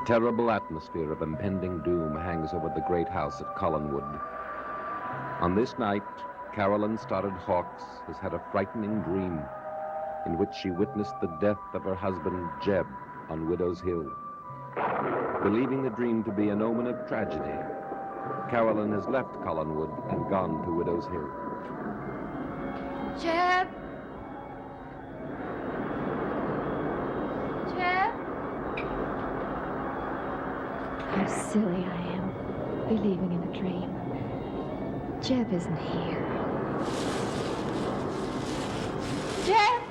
terrible atmosphere of impending doom hangs over the great house at Collinwood. On this night, Carolyn Stoddard Hawkes has had a frightening dream in which she witnessed the death of her husband, Jeb, on Widow's Hill. Believing the dream to be an omen of tragedy, Carolyn has left Collinwood and gone to Widow's Hill. Jeb? Jeb? How silly I am, believing in a dream. Jeb isn't here. Jeb?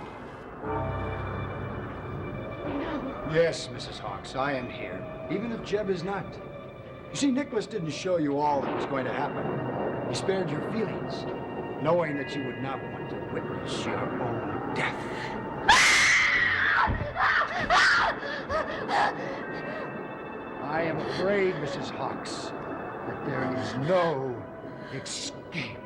Yes, Mrs. Hawkes, I am here, even if Jeb is not. You see, Nicholas didn't show you all that was going to happen. He spared your feelings, knowing that you would not want to witness your own death. I am afraid, Mrs. Hawkes, that there is no escape.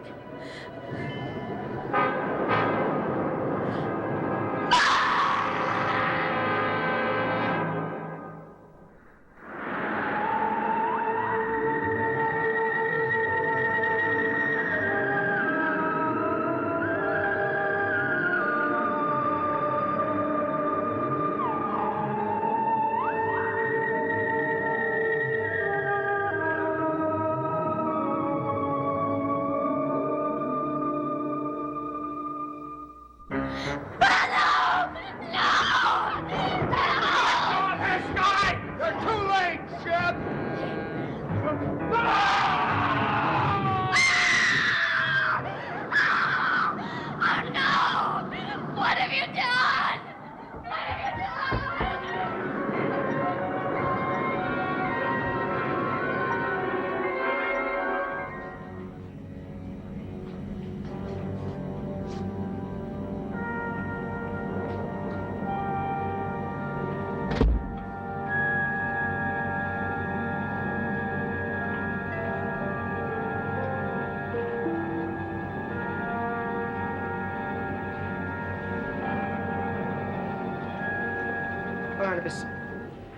Barnabas,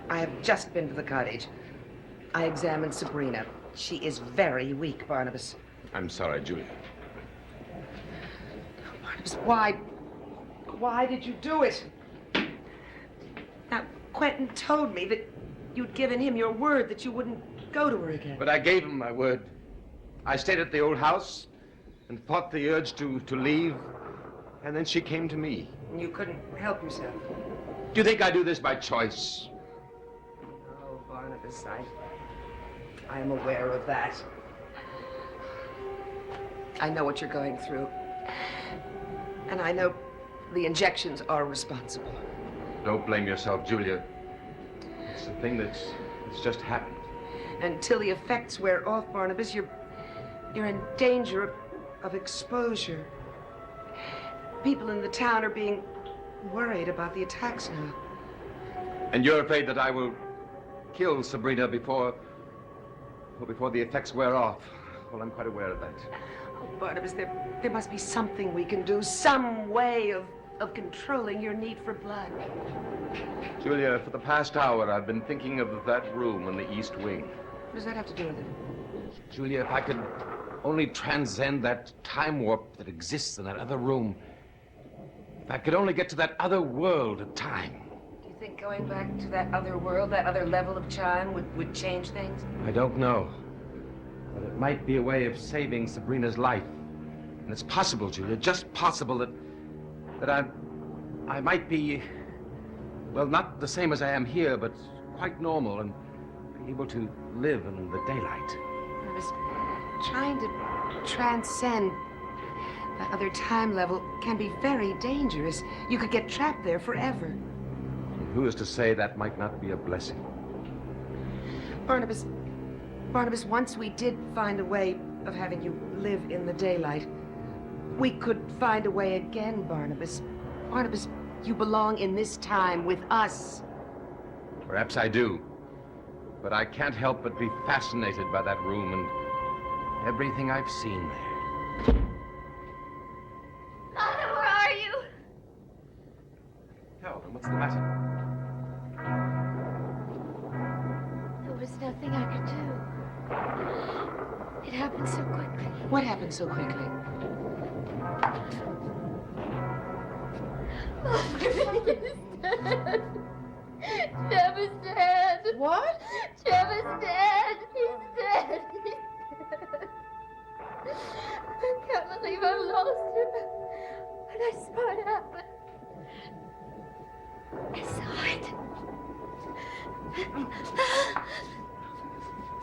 I have just been to the cottage. I examined Sabrina. She is very weak, Barnabas. I'm sorry, Julia. Barnabas, why did you do it? Now, Quentin told me that you'd given him your word that you wouldn't go to her again. But I gave him my word. I stayed at the old house and fought the urge to leave, and then she came to me. And you couldn't help yourself. Do you think I do this by choice? Oh, Barnabas, I am aware of that. I know what you're going through. And I know the injections are responsible. Don't blame yourself, Julia. It's a thing that's just happened. Until the effects wear off, Barnabas, you're in danger of exposure. People in the town are being worried about the attacks now. And you're afraid that I will kill Sabrina before the effects wear off? Well, I'm quite aware of that. Oh, Barnabas, there must be something we can do, some way of controlling your need for blood. Julia, for the past hour, I've been thinking of that room in the East Wing. What does that have to do with it? Julia, if I could only transcend that time warp that exists in that other room, if I could only get to that other world of time. Do you think going back to that other world, that other level of time would change things? I don't know. But it might be a way of saving Sabrina's life. And it's possible, Julia, just possible that I might be, well, not the same as I am here, but quite normal and be able to live in the daylight. I was trying to transcend that other time level can be very dangerous. You could get trapped there forever. And who is to say that might not be a blessing? Barnabas, once we did find a way of having you live in the daylight, we could find a way again, Barnabas. Barnabas, you belong in this time with us. Perhaps I do. But I can't help but be fascinated by that room and everything I've seen there. Father, where are you? Carolyn, what's the matter? was nothing I could do. It happened so quickly. What happened so quickly? Jeb is dead. What? Jeb is dead. He's dead. He's dead. I can't believe I've lost him. When I saw it happen, I saw it.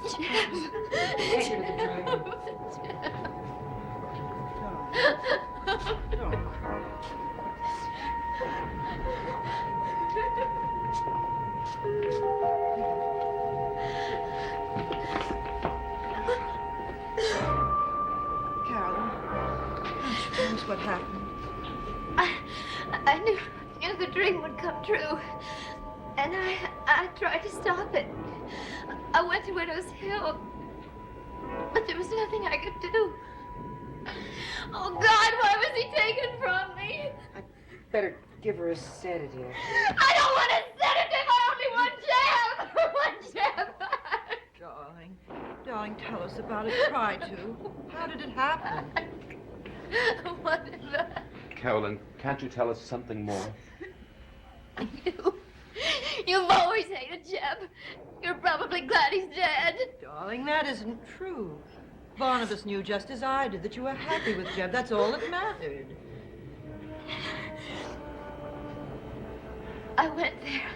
Jeb. Take her to the drive-in. Carolyn, tell us what happened. I knew the dream would come true. And I tried to stop it. I went to Widow's Hill. But there was nothing I could do. Oh, God, why was he taken from me? I better give her a sedative. I don't want a sedative. I only want jam. One jam. Darling, tell us about it. Try to. How did it happen? Whatever. Carolyn, can't you tell us something more? You've always hated Jeb. You're probably glad he's dead. Darling, that isn't true. Barnabas knew just as I did that you were happy with Jeb. That's all that mattered. I went there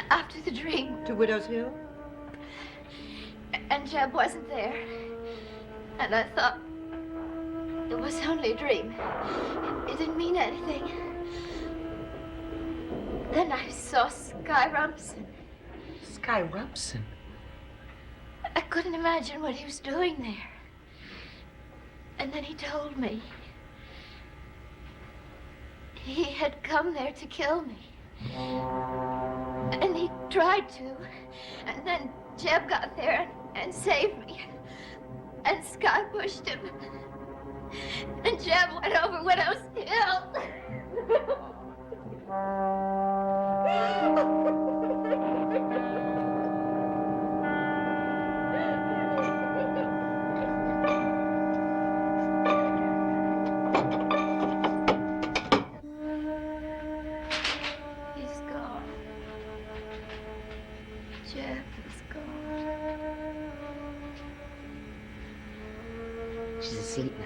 after the dream, To Widow's Hill? and Jeb wasn't there. And I thought it was only a dream. It didn't mean anything. Then I saw Sky Rumson. Sky Rumson? I couldn't imagine what he was doing there. And then he told me. He had come there to kill me. And he tried to. And then Jeb got there and saved me. And Sky pushed him. And Jeb went over Widow's Hill. He's gone. Jeb is gone. She's asleep now.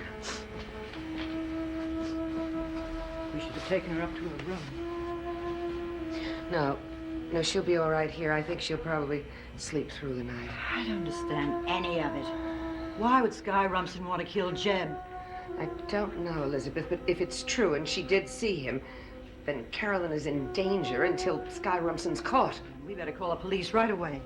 We should have taken her up to her room. No, she'll be all right here. I think she'll probably sleep through the night. I don't understand any of it. Why would Sky Rumson want to kill Jeb? I don't know, Elizabeth, but if it's true and she did see him, then Carolyn is in danger until Sky Rumson's caught. We better call the police right away.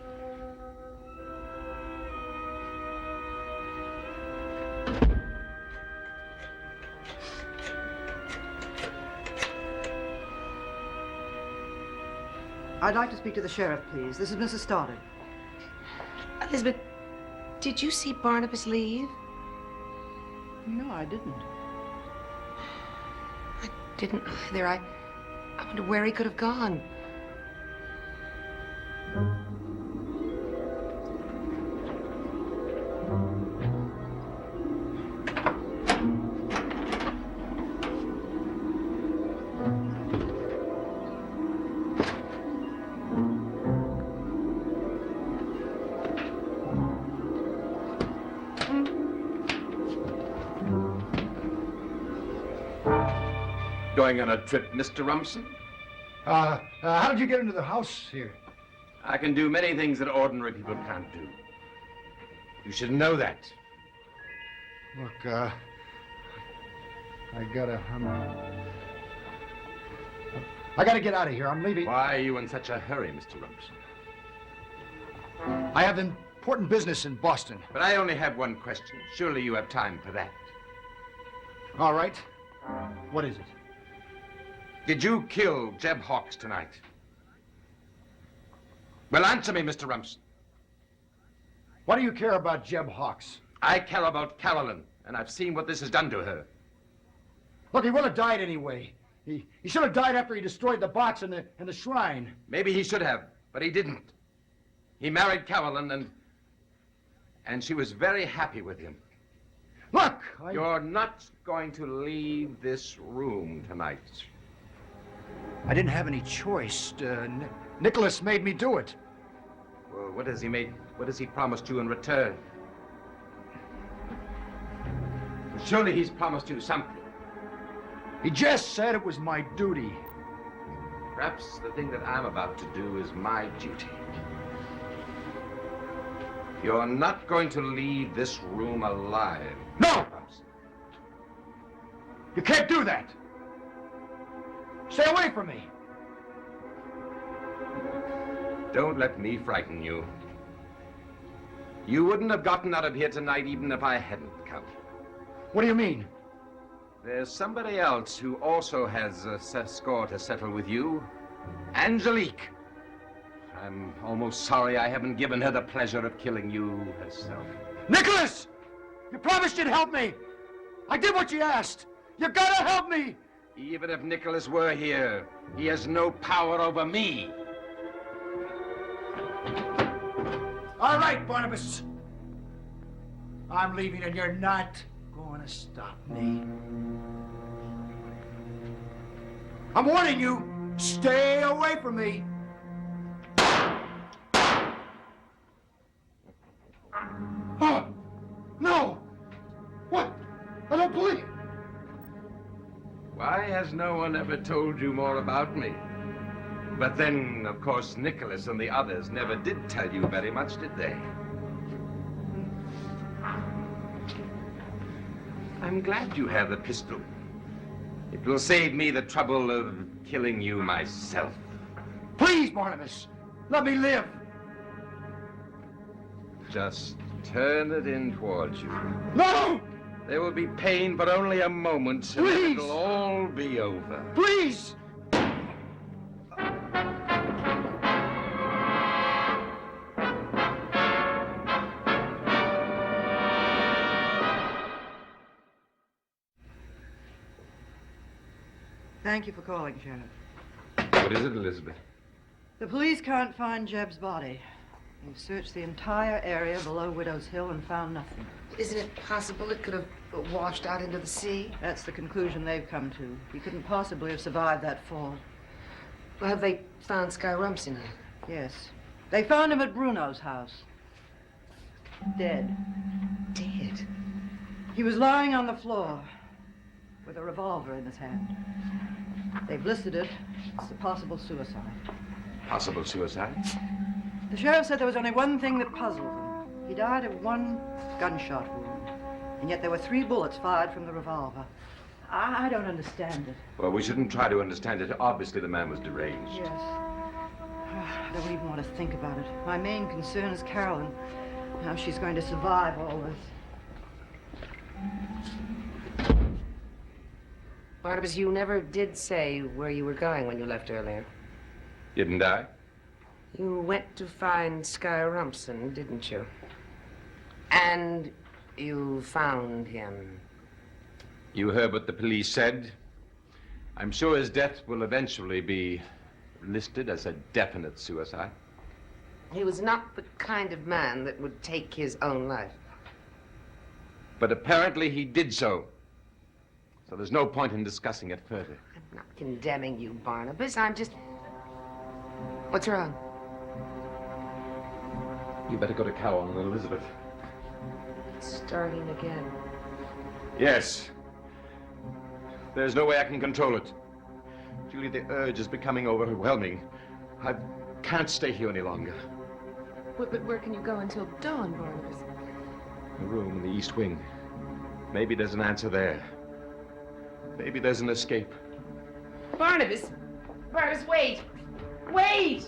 I'd like to speak to the sheriff, please. This is Mrs. Stoddard. Elizabeth, did you see Barnabas leave? No, I didn't. I didn't either. I wonder where he could have gone. Going on a trip, Mr. Rumson? How did you get into the house here? I can do many things that ordinary people can't do. You should know that. Look, I gotta get out of here. I'm leaving. Why are you in such a hurry, Mr. Rumson? I have important business in Boston. But I only have one question. Surely you have time for that. All right. What is it? Did you kill Jeb Hawks tonight? Well, answer me, Mr. Rumson. What do you care about Jeb Hawks? I care about Carolyn, and I've seen what this has done to her. Look, he would have died anyway. He should have died after he destroyed the box and the shrine. Maybe he should have, but he didn't. He married Carolyn, and she was very happy with him. Look, You're not going to leave this room tonight. I didn't have any choice. Nicholas made me do it. Well, what has he promised you in return? Well, surely he's promised you something. He just said it was my duty. Perhaps the thing that I'm about to do is my duty. You're not going to leave this room alive. No! You can't do that. Stay away from me. Don't let me frighten you. You wouldn't have gotten out of here tonight even if I hadn't come. What do you mean? There's somebody else who also has a score to settle with you. Angelique. I'm almost sorry I haven't given her the pleasure of killing you herself. Nicholas! You promised you'd help me. I did what you asked. You gotta help me. Even if Nicholas were here, he has no power over me. All right, Barnabas. I'm leaving and you're not going to stop me. I'm warning you, stay away from me. Oh, no. What? I don't believe. Why has no one ever told you more about me? But then, of course, Nicholas and the others never did tell you very much, did they? I'm glad you have the pistol. It will save me the trouble of killing you myself. Please, Barnabas, let me live. Just turn it in towards you. No! There will be pain, but only a moment, and then Please! it'll all be over. Please! Thank you for calling, Sheriff. What is it, Elizabeth? The police can't find Jeb's body. They've searched the entire area below Widow's Hill and found nothing. Isn't it possible it could have washed out into the sea? That's the conclusion they've come to. He couldn't possibly have survived that fall. Well, have they found Sky Rumson yet? Yes. They found him at Bruno's house. Dead. Dead? He was lying on the floor with a revolver in his hand. They've listed it as a possible suicide. Possible suicide? The sheriff said there was only one thing that puzzled him. He died of one gunshot wound, and yet there were 3 bullets fired from the revolver. I don't understand it. Well, we shouldn't try to understand it. Obviously, the man was deranged. Yes. I don't even want to think about it. My main concern is Carolyn. How she's going to survive all this. Barnabas, you never did say where you were going when you left earlier. Didn't I? You went to find Sky Rumson, didn't you? And you found him. You heard what the police said. I'm sure his death will eventually be listed as a definite suicide. He was not the kind of man that would take his own life. But apparently he did so. So there's no point in discussing it further. I'm not condemning you, Barnabas. I'm just... What's wrong? You better go to Carolyn and Elizabeth. Starting again. Yes. There's no way I can control it. Julie, the urge is becoming overwhelming. I can't stay here any longer. But where can you go until dawn, Barnabas? The room in the East Wing. Maybe there's an answer there. Maybe there's an escape. Barnabas! Barnabas, wait! Wait!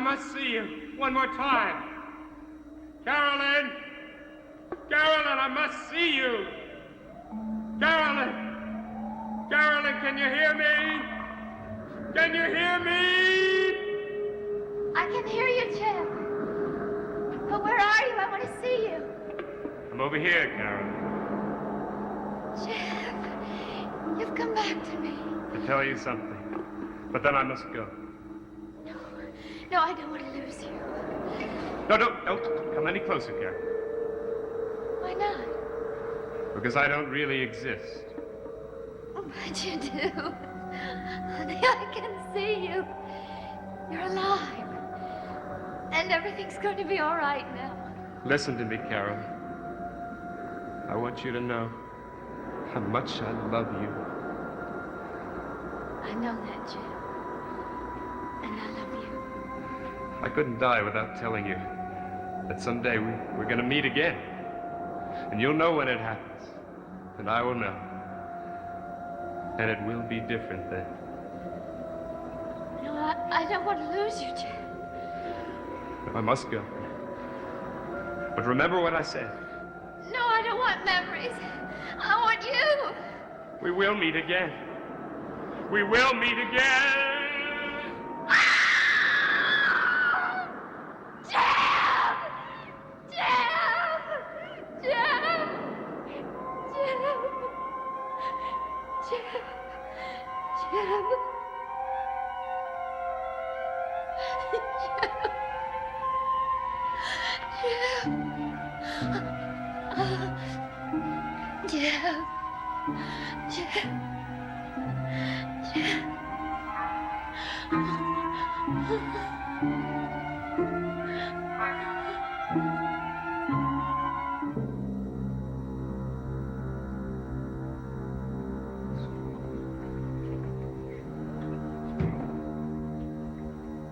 must see you one more time. Carolyn! Carolyn, I must see you! Carolyn! Carolyn, can you hear me? Can you hear me? I can hear you, Jeb. But where are you? I want to see you. I'm over here, Carolyn. Jeb, you've come back to me. To tell you something. But then I must go. No, I don't want to lose you. No, don't come any closer, Carolyn. Why not? Because I don't really exist. But you do. Honey, I can see you. You're alive. And everything's going to be all right now. Listen to me, Carolyn. I want you to know how much I love you. I know that, Jeb. And I love you. I couldn't die without telling you that someday we're going to meet again. And you'll know when it happens. And I will know. And it will be different then. No, I don't want to lose you, Jeb. I must go. But remember what I said. No, I don't want memories. I want you. We will meet again. We will meet again.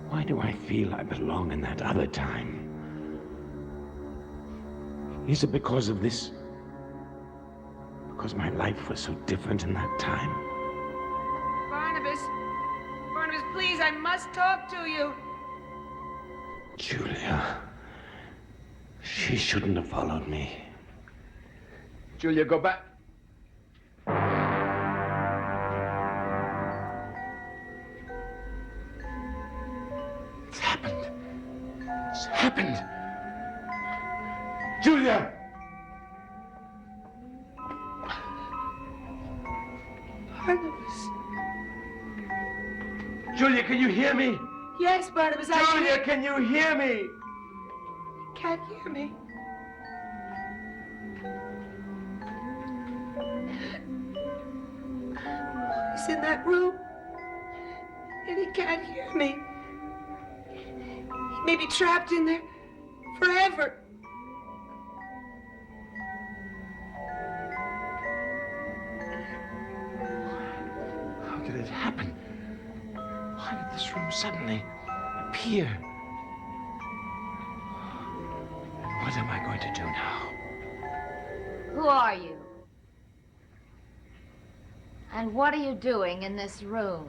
Why do I feel I belong in that other time? Is it because of this? Because my life was so different in that time? Barnabas! Barnabas, please, I must talk to you. Julia. She shouldn't have followed me. Julia, go back. It's happened. It's happened. Julia! Barnabas. Julia, can you hear me? Yes, Barnabas, Julia, can you hear me? Can't hear me. He's in that room, and he can't hear me. He may be trapped in there forever. How did it happen? Why did this room suddenly appear? What am I going to do now? Who are you? And what are you doing in this room?